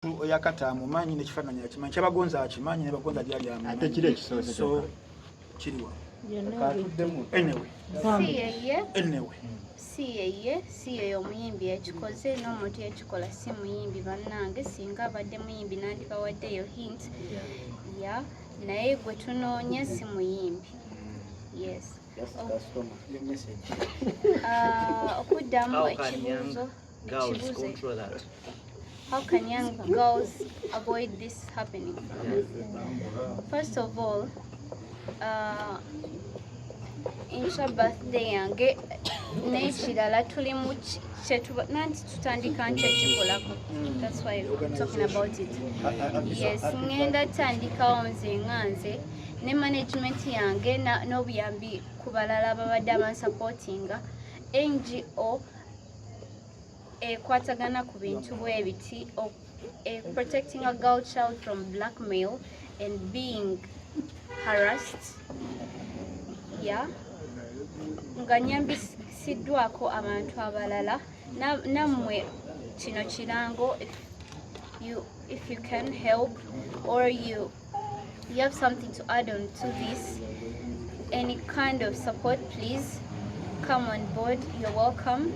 Oyakatamu manyi nekifaananyi akimanyi kyabagonza akimanyi ne bagonza lyali amanyi ate kiri ekisoose so kiriwa si ye omuyimbi ekikoze n'omuntu ekikola si muyimbi bannange singa abadde muyimbi nandibawaddeyo hint ya naye gwe tunoonya si muyimbi yes okuddamu ekibuuzo how can young girls avoid this happening? First of all, insha birthday yange n'ekirala tuli mu nanti tutandika nkyo ekikolako. That's why I'm talking about it. Yes, ngenda tandikawo nze nga nze ne management yange n'obuyambi ku balala babadde abansupportinga NGO ekwatagana ku bintu bwebiti protecting a girl child from blackmail and being harassed nga nyambisiddwako abantu abalala nammwe kino kirango if you can help or you have something to add on to this, any kind of support, please come on board. You're welcome.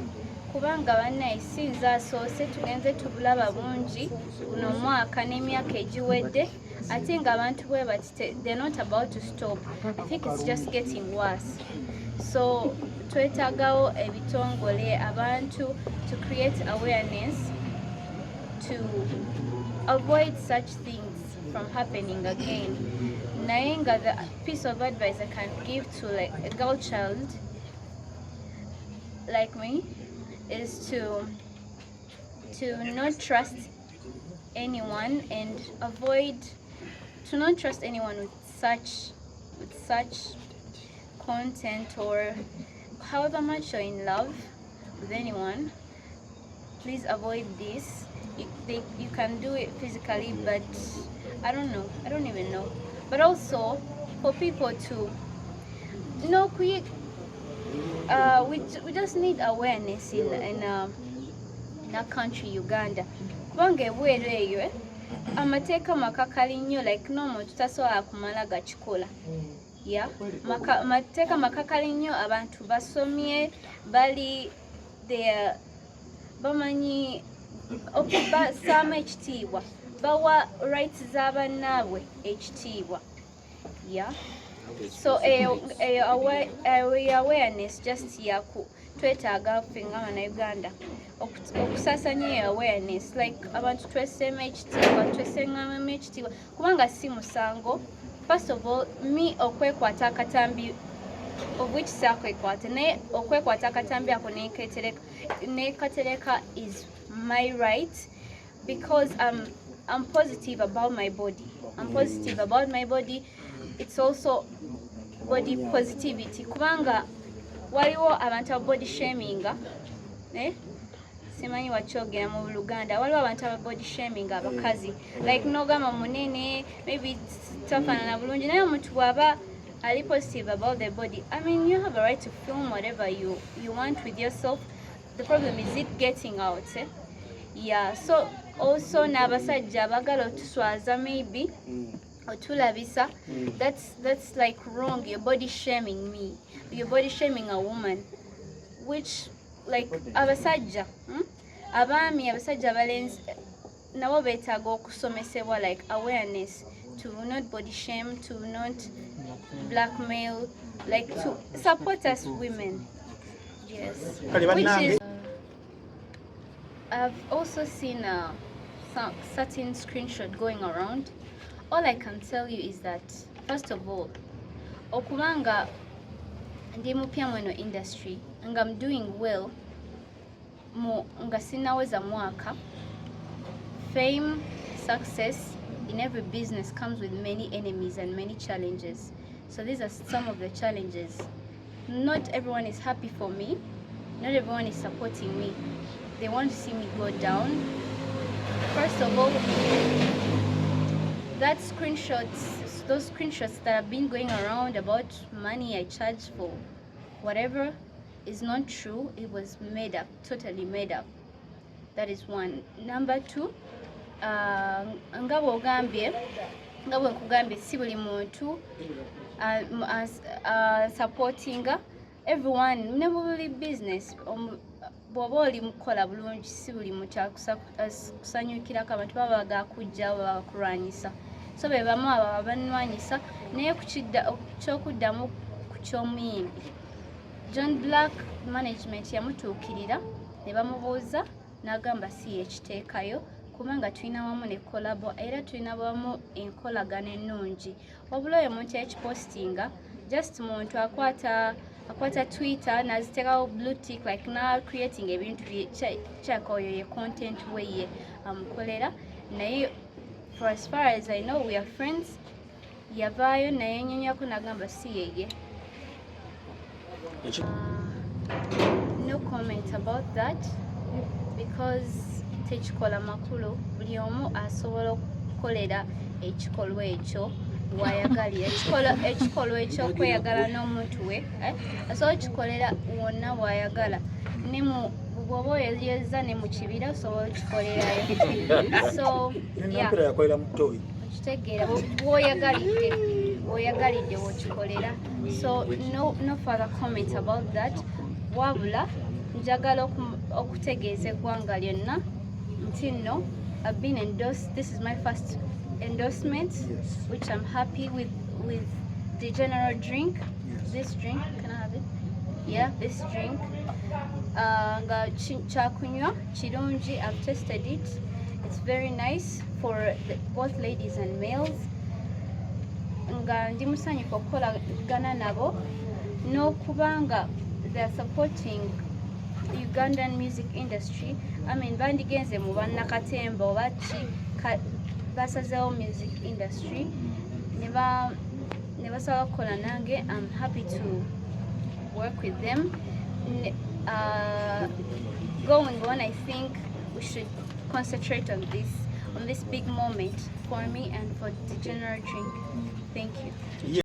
Kubanga bannaye sinza asoose tugenze tubulaba bungi guno mwaka n'emyaka egiwedde ate nga abantu bwe bati they're not about to stop. I think it's just getting worse. So twetaagawo ebitongole abantu to create awareness to avoid such things from happening again. Naye nga the piece of advice I can give to like a girl child like me is to not trust anyone and to not trust anyone with such content, or however much you're in love with anyone, please avoid this. You can do it physically, but I don't even know. But also for people to we just need awareness in our country, Uganda. Kubanga ebweru eyo amateeka makakali nnyo, like n'omuntu tasobola kumala gakikola. Amateeka makakali nnyo, abantu basomye bali bamanyi okubassaamu ekitiibwa, bawa rights z'abannaabwe ekitiibwa. So awareness just twetaaga ffe nga Bannayuganda okusaasanya awareness, like abantu tweseemu ekitiibwa kubanga si musango. First of all, me okwekwata akatambi of which sakwekwata naye okwekwata akatambi ako nekatereka is my right, because I'm positive about my body. It's also body positivity. Kubanga waliwo abantu body shaming, simanyi wakyogera mu Luganda, waliwo abantu body shaming abakazi, like nogama munene, maybe tafaanana bulungi, naye omuntu bw'aba ali positive about the body. I mean, you have a right to film whatever you want with yourself. The problem is it getting out. So also n'abasajja abagala otuswaza maybe otulabisa, that's like wrong. You're body shaming me, you're body shaming a woman, which like abasajja abaami abasajja abalenzi nabo beetaaga okusomesebwa, like awareness to not body shame, to not blackmail, like to support us women. Yes, which is I've also seen some certain screenshot going around. All I can tell you is that, first of all, okubanga ndi mupya mu industry nga I'm doing well nga sinaweza mwaka, fame, success in every business comes with many enemies and many challenges. So these are some of the challenges. Not everyone is happy for me, not everyone is supporting me. They want to see me go down. First of all, those screenshots that have been going around about money I charge for whatever is not true. It was made up, totally made up. That is one. Number two, nga bwe nkugambye si buli muntu supportinga everyone ne buli business bw'oba oli mukola bulungi si buli muntu akusanyukirako abantu baba bagakujja baba bakulwanyisa so be bamu abo abanwanyisa naye kyokuddamu ku ky'omuyimbi John Black management yamutuukirira ne bamubuuza n'agamba si yekiteekayo kubanga tulina wamu ne kolabo era tulina wamu enkolagana ennungi wabula oyo omuntu ekipostinga just muntu akwata Twitter naziteekawo blue tick like na creating ebintu kyaka oyo ye content weye amukolera naye for as far as I know we are friends yavaayo naye nyonyako n'agamba si yeye. No comment about that because tekikola makulu buli omu asobola okukolera ekikolwa ekyo wayagalira ekikolwa ekyokweyagala n'omuntu we asobola okikolera wonna wayagala ne bw'oba oyeza ne mu kibira osobola okikolerayo so yakolera mu toyi okitegeera bw'oyagalidde wokikolera so no further comment about that wabula njagala okutegeeza eggwanga lyonna nti nno I've been endorsed. This is my first endorsement, yes. Which I'm happy with the general drink. Yes. This drink, can I have it? Yeah, this drink. Nga kyakunywa kirungi. I've tested it. It's very nice for both ladies and males. Nga ndi musanyufu okukolagana nabo n'okubanga they're supporting Ugandan music industry. I mean, bandigenze mu bannakatemba oba ki basazeewo music industry ne basaba kukola nange. I'm happy to work with them. Going on, I think we should concentrate on this big moment for me and for the general drink. Thank you.